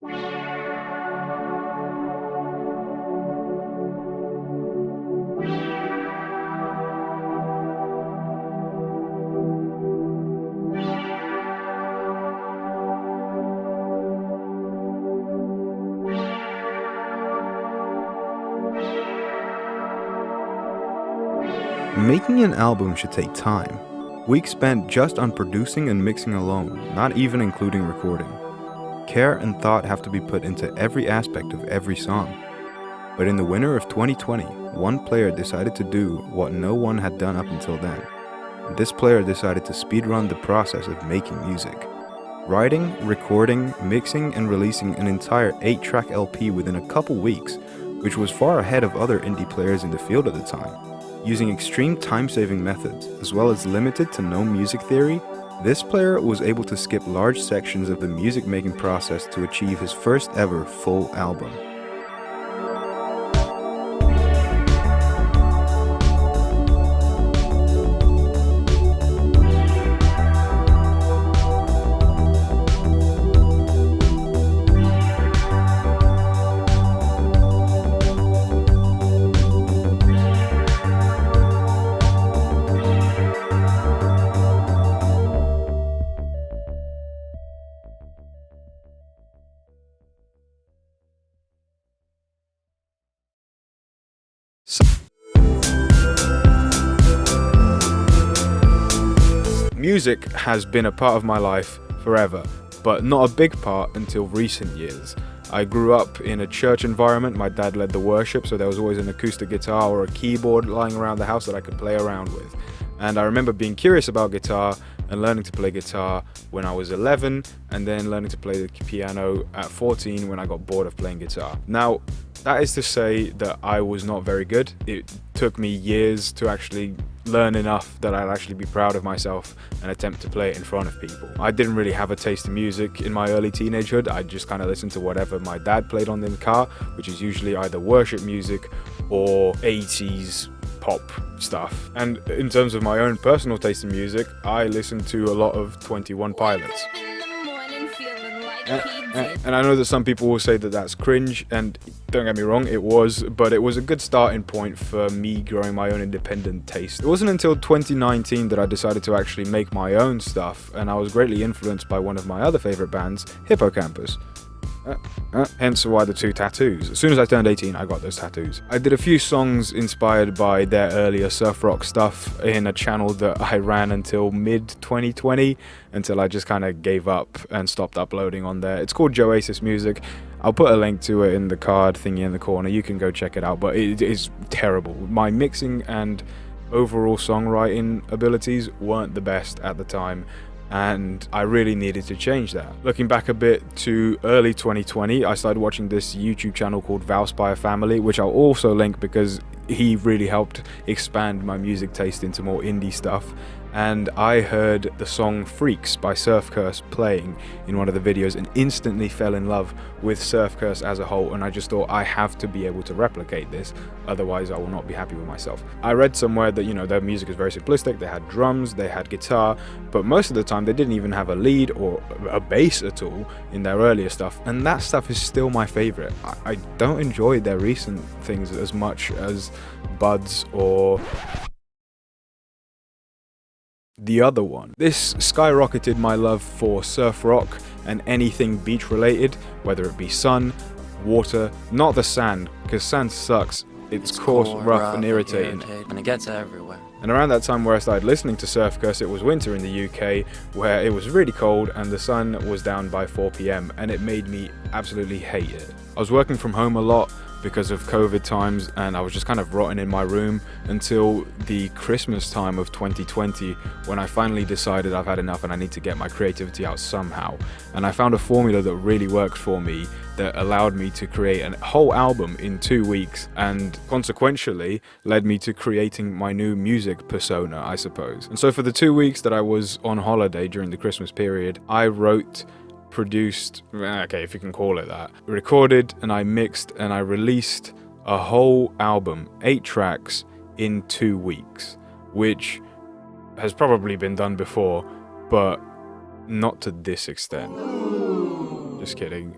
Making an album should take time. Weeks spent just on producing and mixing alone, not even including recording. Care and thought have to be put into every aspect of every song. But in the winter of 2020, one player decided to do what no one had done up until then. This player decided to speedrun the process of making music. Writing, recording, mixing, and releasing an entire 8-track LP within a couple weeks, which was far ahead of other indie players in the field at the time. Using extreme time-saving methods, as well as limited to no music theory, this player was able to skip large sections of the music-making process to achieve his first ever full album. Music has been a part of my life forever, but not a big part until recent years. I grew up in a church environment. My dad led the worship, so there was always an acoustic guitar or a keyboard lying around the house that I could play around with. And I remember being curious about guitar and learning to play guitar when I was 11, and then learning to play the piano at 14 when I got bored of playing guitar. Now, that is to say that I was not very good. It took me years to actually learn enough that I'd actually be proud of myself and attempt to play it in front of people. I didn't really have a taste in music in my early teenagehood. I just kind of listened to whatever my dad played on in the car, which is usually either worship music or 80s pop stuff. And in terms of my own personal taste in music, I listened to a lot of 21 Pilots. And I know that some people will say that that's cringe, and don't get me wrong, it was, but it was a good starting point for me growing my own independent taste. It wasn't until 2019 that I decided to actually make my own stuff, and I was greatly influenced by one of my other favorite bands, Hippocampus. Hence why the 2 tattoos. As soon as I turned 18, I got those tattoos. I did a few songs inspired by their earlier surf rock stuff in a channel that I ran until mid-2020, until I just kind of gave up and stopped uploading on there. It's called Joasis Music. I'll put a link to it in the card thingy in the corner. You can go check it out, but it is terrible. My mixing and overall songwriting abilities weren't the best at the time, and I really needed to change that. Looking back a bit to early 2020, I started watching this YouTube channel called Valspire Family, which I'll also link because he really helped expand my music taste into more indie stuff. And I heard the song Freaks by Surf Curse playing in one of the videos and instantly fell in love with Surf Curse as a whole, and I just thought I have to be able to replicate this, otherwise I will not be happy with myself. I read somewhere that, you know, their music is very simplistic. They had drums, they had guitar, but most of the time they didn't even have a lead or a bass at all in their earlier stuff, and that stuff is still my favorite. I don't enjoy their recent things as much as Buds or the other one. This skyrocketed my love for surf rock and anything beach related, whether it be sun, water, not the sand, because sand sucks. It's coarse, rough and irritating. And it gets everywhere. And around that time where I started listening to Surf Curse, it was winter in the UK, where it was really cold and the sun was down by 4 PM, and it made me absolutely hate it. I was working from home a lot because of COVID times, and I was just kind of rotting in my room until the Christmas time of 2020, when I finally decided I've had enough and I need to get my creativity out somehow. And I found a formula that really worked for me, that allowed me to create a whole album in 2 weeks, and consequentially led me to creating my new music persona, I suppose. And so for the 2 weeks that I was on holiday during the Christmas period, I wrote, produced, okay, if you can call it that, recorded, and I mixed and I released a whole album, 8 tracks in 2 weeks, which has probably been done before, but not to this extent. Just kidding.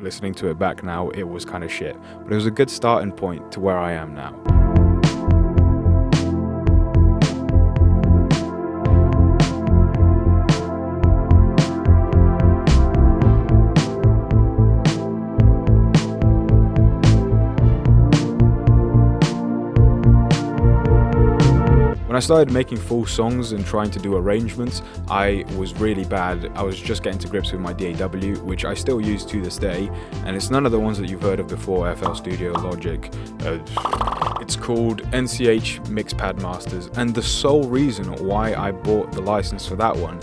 listening to it back now, it was kind of shit. But it was a good starting point to where I am now. When I started making full songs and trying to do arrangements, I was really bad. I was just getting to grips with my DAW, which I still use to this day, and it's none of the ones that you've heard of before, FL Studio, Logic. It's called NCH Mixpad Masters, and the sole reason why I bought the license for that one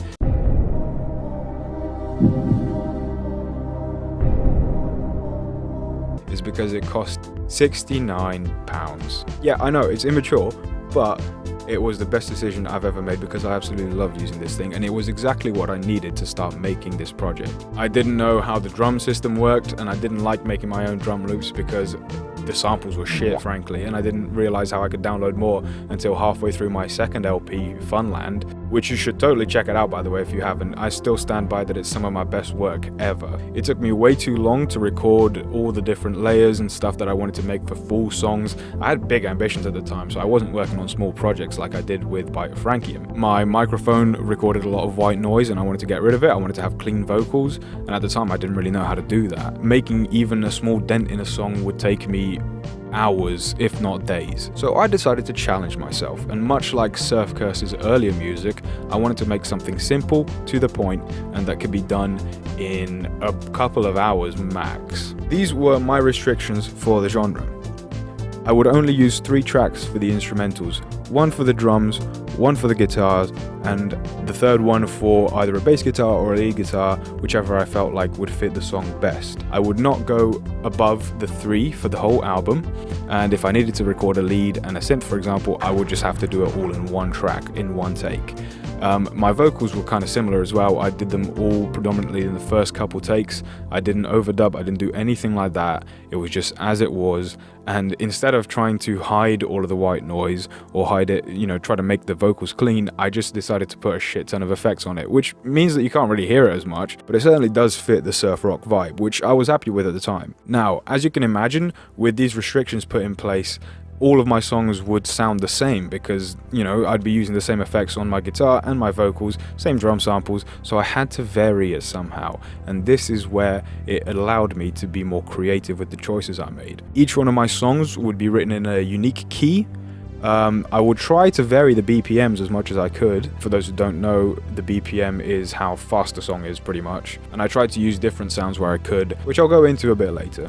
is because it cost £69. Yeah, I know, it's immature, but it was the best decision I've ever made because I absolutely love using this thing, and it was exactly what I needed to start making this project. I didn't know how the drum system worked, and I didn't like making my own drum loops because the samples were shit, frankly, and I didn't realize how I could download more until halfway through my second LP, Funland, which you should totally check it out, by the way, if you haven't. I still stand by that it's some of my best work ever. It took me way too long to record all the different layers and stuff that I wanted to make for full songs. I had big ambitions at the time, so I wasn't working on small projects like I did with Frankium. My microphone recorded a lot of white noise and I wanted to get rid of it. I wanted to have clean vocals, and at the time I didn't really know how to do that. Making even a small dent in a song would take me hours, if not days. So I decided to challenge myself, and much like Surf Curse's earlier music, I wanted to make something simple, to the point, and that could be done in a couple of hours max. These were my restrictions for the genre. I would only use 3 tracks for the instrumentals, 1 for the drums, 1 for the guitars, and the third one for either a bass guitar or a lead guitar, whichever I felt like would fit the song best. I would not go above the 3 for the whole album, and if I needed to record a lead and a synth, for example, I would just have to do it all in one track, in one take. My vocals were kind of similar as well. I did them all predominantly in the first couple takes. I didn't overdub, I didn't do anything like that. It was just as it was, and instead of trying to hide all of the white noise or hide it, try to make the vocals clean, I just decided to put a shit ton of effects on it, which means that you can't really hear it as much, but it certainly does fit the surf rock vibe, which I was happy with at the time. Now, as you can imagine, with these restrictions put in place, all of my songs would sound the same because, I'd be using the same effects on my guitar and my vocals, same drum samples, so I had to vary it somehow, and this is where it allowed me to be more creative with the choices I made. Each one of my songs would be written in a unique key. I would try to vary the BPMs as much as I could. For those who don't know, the BPM is how fast a song is, pretty much, and I tried to use different sounds where I could, which I'll go into a bit later.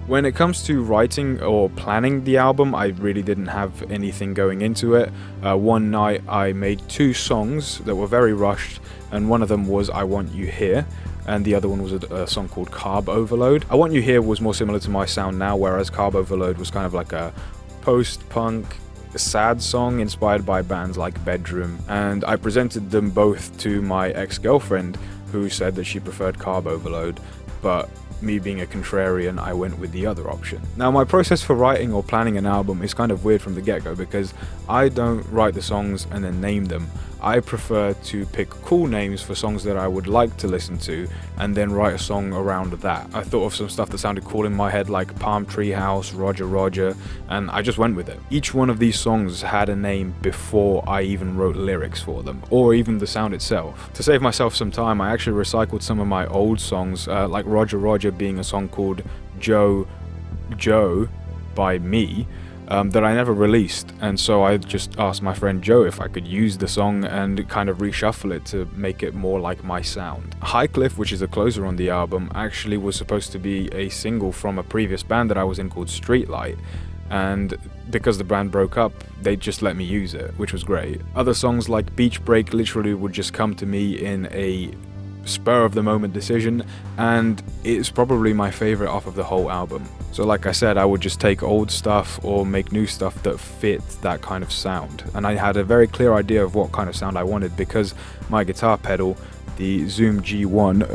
When it comes to writing or planning the album, I really didn't have anything going into it. One night I made 2 songs that were very rushed, and one of them was I Want You Here, and the other one was a song called Carb Overload. I Want You Here was more similar to my sound now, whereas Carb Overload was kind of like a post-punk sad song inspired by bands like Bedroom, and I presented them both to my ex-girlfriend, who said that she preferred Carb Overload, but me being a contrarian, I went with the other option. Now, my process for writing or planning an album is kind of weird from the get-go because I don't write the songs and then name them. I prefer to pick cool names for songs that I would like to listen to and then write a song around that. I thought of some stuff that sounded cool in my head, like Palm Tree House, Roger Roger, and I just went with it. Each one of these songs had a name before I even wrote lyrics for them, or even the sound itself. To save myself some time, I actually recycled some of my old songs, like Roger Roger being a song called Joe by me, that I never released, and so I just asked my friend Joe if I could use the song and kind of reshuffle it to make it more like my sound. High Cliff, which is a closer on the album, actually was supposed to be a single from a previous band that I was in called Streetlight, and because the band broke up, they just let me use it, which was great. Other songs like Beach Break literally would just come to me in a spur of the moment decision, and it's probably my favorite off of the whole album. So like I said, I would just take old stuff or make new stuff that fit that kind of sound, and I had a very clear idea of what kind of sound I wanted because my guitar pedal, the Zoom G1,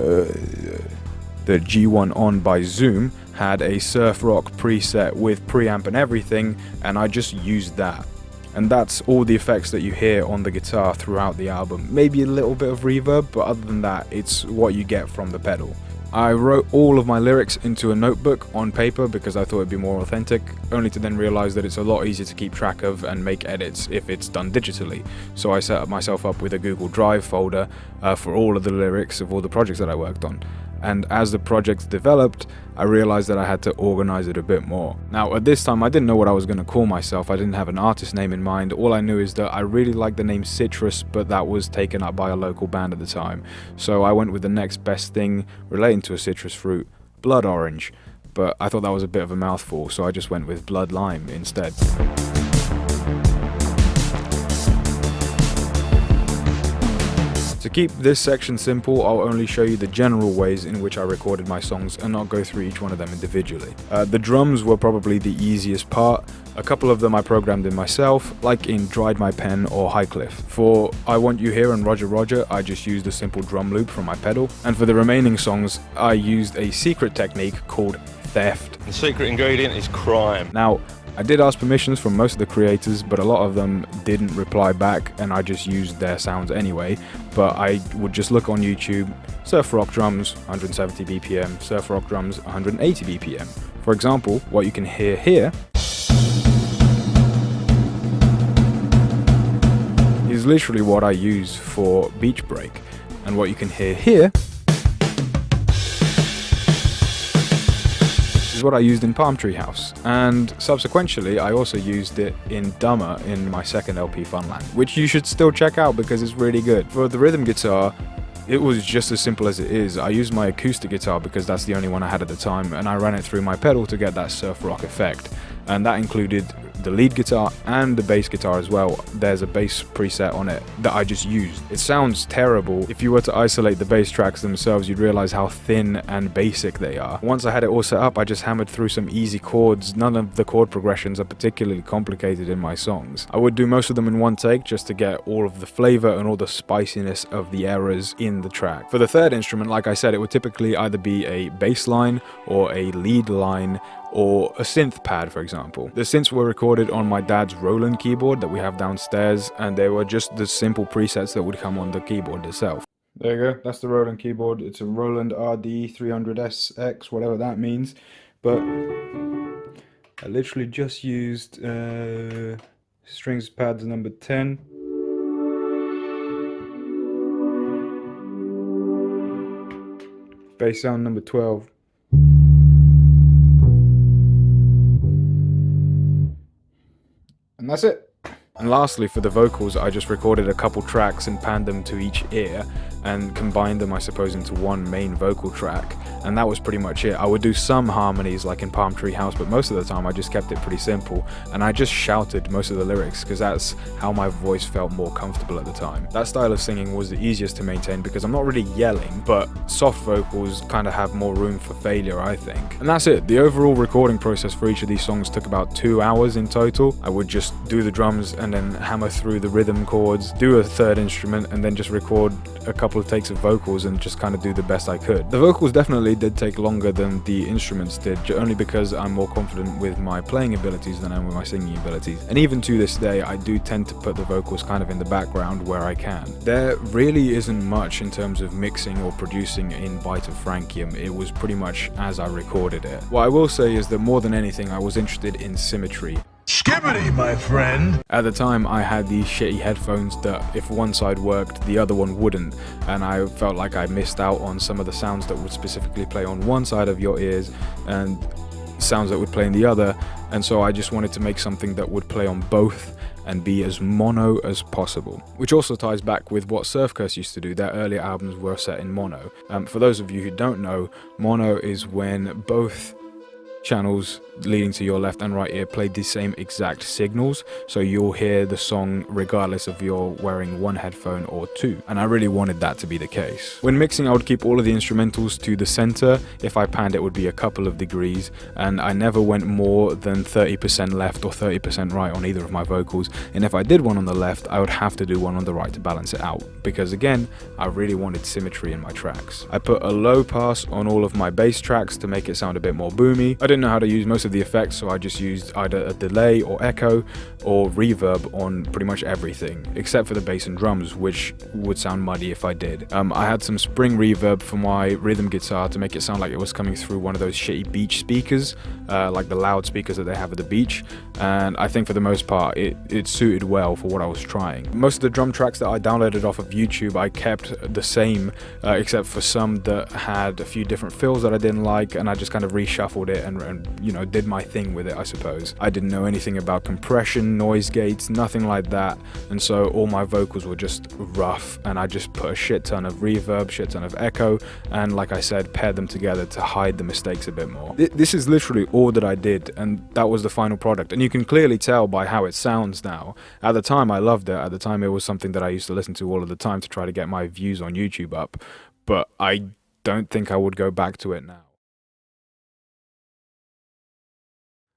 the G1 On by Zoom, had a surf rock preset with preamp and everything, and I just used that. and that's all the effects that you hear on the guitar throughout the album. Maybe a little bit of reverb, but other than that, it's what you get from the pedal. I wrote all of my lyrics into a notebook on paper because I thought it'd be more authentic, only to then realize that it's a lot easier to keep track of and make edits if it's done digitally. So I set myself up with a Google Drive folder for all of the lyrics of all the projects that I worked on. And as the projects developed, I realized that I had to organize it a bit more. Now, at this time, I didn't know what I was going to call myself. I didn't have an artist name in mind. All I knew is that I really liked the name Citrus, but that was taken up by a local band at the time. So I went with the next best thing relating to a citrus fruit, Blood Orange. But I thought that was a bit of a mouthful, so I just went with BLOODLIME instead. To keep this section simple, I'll only show you the general ways in which I recorded my songs and not go through each one of them individually. The drums were probably the easiest part. A couple of them I programmed in myself, like in Dried My Pen or Highcliffe. For I Want You Here and Roger Roger, I just used a simple drum loop from my pedal. And for the remaining songs, I used a secret technique called theft. The secret ingredient is crime. Now, I did ask permissions from most of the creators, but a lot of them didn't reply back, and I just used their sounds anyway. But I would just look on YouTube, surf rock drums 170 BPM, surf rock drums 180 BPM. For example, what you can hear here is literally what I use for Beach Break, and what you can hear here what I used in Palm Tree House, and subsequently I also used it in Dumber in my second LP Funland, which you should still check out because it's really good. For the rhythm guitar, it was just as simple as it is. I used my acoustic guitar because that's the only one I had at the time, and I ran it through my pedal to get that surf rock effect, and that included the lead guitar and the bass guitar as well. There's a bass preset on it that I just used. It sounds terrible. If you were to isolate the bass tracks themselves, you'd realize how thin and basic they are. Once I had it all set up, I just hammered through some easy chords. None of the chord progressions are particularly complicated in my songs. I would do most of them in one take just to get all of the flavor and all the spiciness of the errors in the track. For the third instrument, like I said, it would typically either be a bass line or a lead line or a synth pad, for example. The synths were recorded on my dad's Roland keyboard that we have downstairs, and they were just the simple presets that would come on the keyboard itself. There you go, that's the Roland keyboard. It's a Roland RD 300SX, whatever that means. But I literally just used strings pads number 10. Bass sound number 12. And that's it. And lastly, for the vocals, I just recorded a couple tracks and panned them to each ear and combined them, I suppose, into one main vocal track. And that was pretty much it. I would do some harmonies like in Palm Tree House, but most of the time I just kept it pretty simple. And I just shouted most of the lyrics because that's how my voice felt more comfortable at the time. That style of singing was the easiest to maintain because I'm not really yelling, but soft vocals kind of have more room for failure, I think. And that's it. The overall recording process for each of these songs took about 2 hours in total. I would just do the drums and then hammer through the rhythm chords, do a third instrument, and then just record a couple of takes of vocals and just kind of do the best I could. The vocals definitely did take longer than the instruments did, only because I'm more confident with my playing abilities than I am with my singing abilities. And even to this day, I do tend to put the vocals kind of in the background where I can. There really isn't much in terms of mixing or producing in Bite of Frankium. It was pretty much as I recorded it. What I will say is that more than anything, I was interested in symmetry. Skibbity, my friend! At the time, I had these shitty headphones that if one side worked, the other one wouldn't, and I felt like I missed out on some of the sounds that would specifically play on one side of your ears and sounds that would play in the other, and so I just wanted to make something that would play on both and be as mono as possible. Which also ties back with what Surf Curse used to do. Their earlier albums were set in mono. For those of you who don't know, mono is when both channels leading to your left and right ear play the same exact signals, so you'll hear the song regardless of you're wearing one headphone or two, and I really wanted that to be the case. When mixing, I would keep all of the instrumentals to the center. If I panned, it would be a couple of degrees, and I never went more than 30% left or 30% right on either of my vocals, and if I did one on the left, I would have to do one on the right to balance it out, because again, I really wanted symmetry in my tracks. I put a low pass on all of my bass tracks to make it sound a bit more boomy. I didn't know how to use most of the effects, so I just used either a delay or echo or reverb on pretty much everything, except for the bass and drums, which would sound muddy if I did. I had some spring reverb for my rhythm guitar to make it sound like it was coming through one of those shitty beach speakers, like the loudspeakers that they have at the beach, and I think for the most part it suited well for what I was trying. Most of the drum tracks that I downloaded off of YouTube I kept the same, except for some that had a few different fills that I didn't like, and I just kind of reshuffled it and you know, did my thing with it, I suppose. I didn't know anything about compression, noise gates, nothing like that, and so all my vocals were just rough, and I just put a shit ton of reverb, shit ton of echo, and like I said, paired them together to hide the mistakes a bit more. This is literally all that I did, and that was the final product, and you can clearly tell by how it sounds now. At the time I loved it, at the time it was something that I used to listen to all of the time to try to get my views on YouTube up, but I don't think I would go back to it now.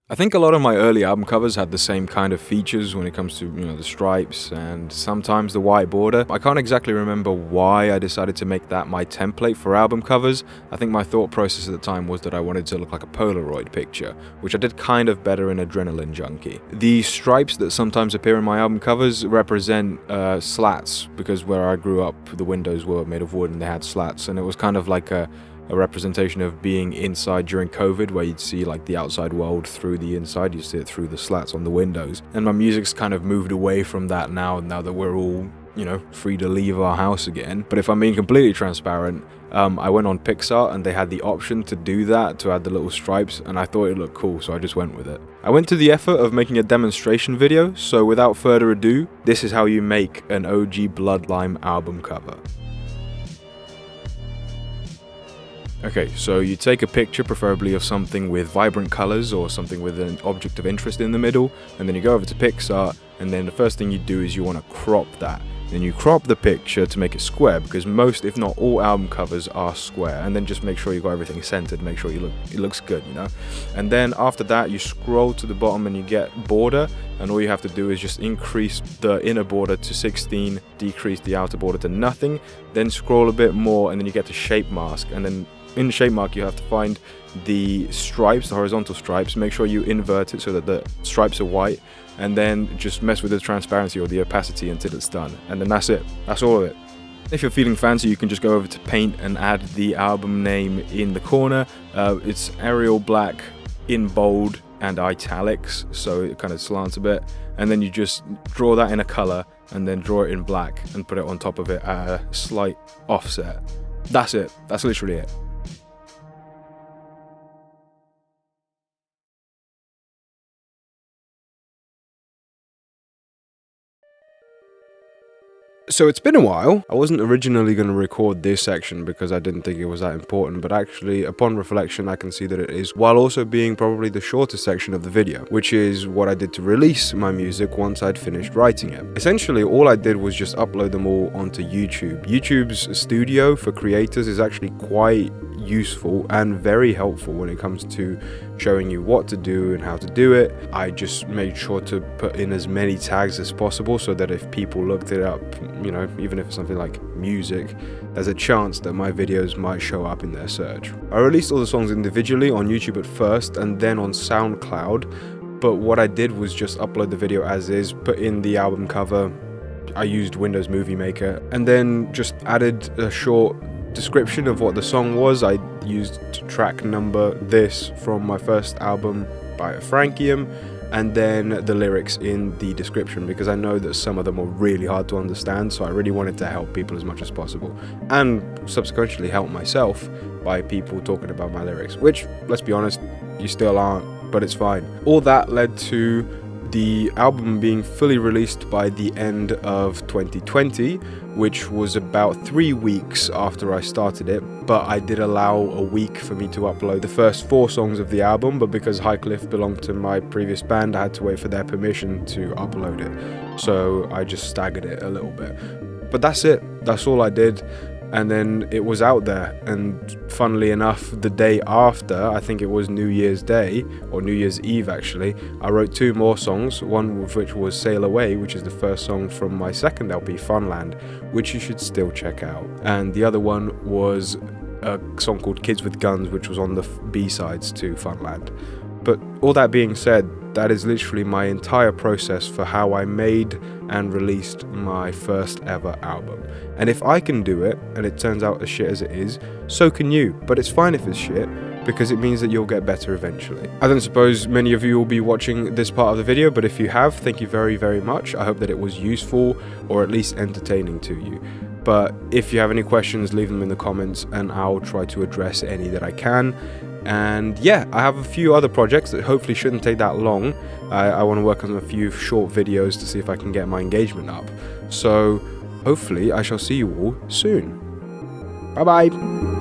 I think a lot of my early album covers had the same kind of features when it comes to, you know, the stripes and sometimes the white border. I can't exactly remember why I decided to make that my template for album covers. I think my thought process at the time was that I wanted to look like a Polaroid picture, which I did kind of better in Adrenaline Junkie. The stripes that sometimes appear in my album covers represent slats, because where I grew up the windows were made of wood and they had slats, and it was kind of like a representation of being inside during COVID, where you'd see like the outside world through the inside, you see it through the slats on the windows. And my music's kind of moved away from that now that we're all, you know, free to leave our house again. But if I'm being completely transparent, I went on Pixar and they had the option to do that, to add the little stripes, and I thought it looked cool, so I just went with it. I went to the effort of making a demonstration video, so without further ado, this is how you make an OG BLOODLIME album cover. Okay, so you take a picture, preferably of something with vibrant colors or something with an object of interest in the middle, and then you go over to Pixar, and then the first thing you do is you want to crop that. Then you crop the picture to make it square, because most, if not all, album covers are square, and then just make sure you got everything centered, make sure it looks good, you know. And then after that, you scroll to the bottom and you get border, and all you have to do is just increase the inner border to 16, decrease the outer border to nothing, then scroll a bit more, and then you get to shape mask, and then in shape mark you have to find the stripes, the horizontal stripes, make sure you invert it so that the stripes are white, and then just mess with the transparency or the opacity until it's done, and then that's it. That's all of it. If you're feeling fancy, you can just go over to Paint and add the album name in the corner. It's Arial Black in bold and italics, so it kind of slants a bit, and then you just draw that in a color and then draw it in black and put it on top of it at a slight offset. That's it. That's literally it. So it's been a while. I wasn't originally going to record this section because I didn't think it was that important, but actually upon reflection I can see that it is, while also being probably the shortest section of the video, which is what I did to release my music once I'd finished writing it. Essentially all I did was just upload them all onto YouTube. YouTube's studio for creators is actually quite useful and very helpful when it comes to showing you what to do and how to do it. I just made sure to put in as many tags as possible so that if people looked it up, you know, even if it's something like music, there's a chance that my videos might show up in their search. I released all the songs individually on YouTube at first and then on SoundCloud, but what I did was just upload the video as is, put in the album cover, I used Windows Movie Maker, and then just added a short description of what the song was. I used track number this from my first album by Frankium, and then the lyrics in the description, because I know that some of them are really hard to understand, so I really wanted to help people as much as possible, and subsequently help myself by people talking about my lyrics, which, let's be honest, you still aren't, but it's fine. All that led to the album being fully released by the end of 2020, which was about 3 weeks after I started it, but I did allow a week for me to upload the first 4 songs of the album, but because Highcliffe belonged to my previous band, I had to wait for their permission to upload it, so I just staggered it a little bit. But that's it, that's all I did. And then it was out there, and funnily enough, the day after, I think it was New Year's Day, or New Year's Eve actually, I wrote 2 more songs, one of which was Sail Away, which is the first song from my second LP, Funland, which you should still check out. And the other one was a song called Kids with Guns, which was on the B-sides to Funland. But all that being said, that is literally my entire process for how I made and released my first ever album. And if I can do it, and it turns out as shit as it is, so can you. But it's fine if it's shit, because it means that you'll get better eventually. I don't suppose many of you will be watching this part of the video, but if you have, thank you very, very much. I hope that it was useful, or at least entertaining to you. But if you have any questions, leave them in the comments, and I'll try to address any that I can. And yeah, I have a few other projects that hopefully shouldn't take that long. I want to work on a few short videos to see if I can get my engagement up. So hopefully I shall see you all soon. Bye bye.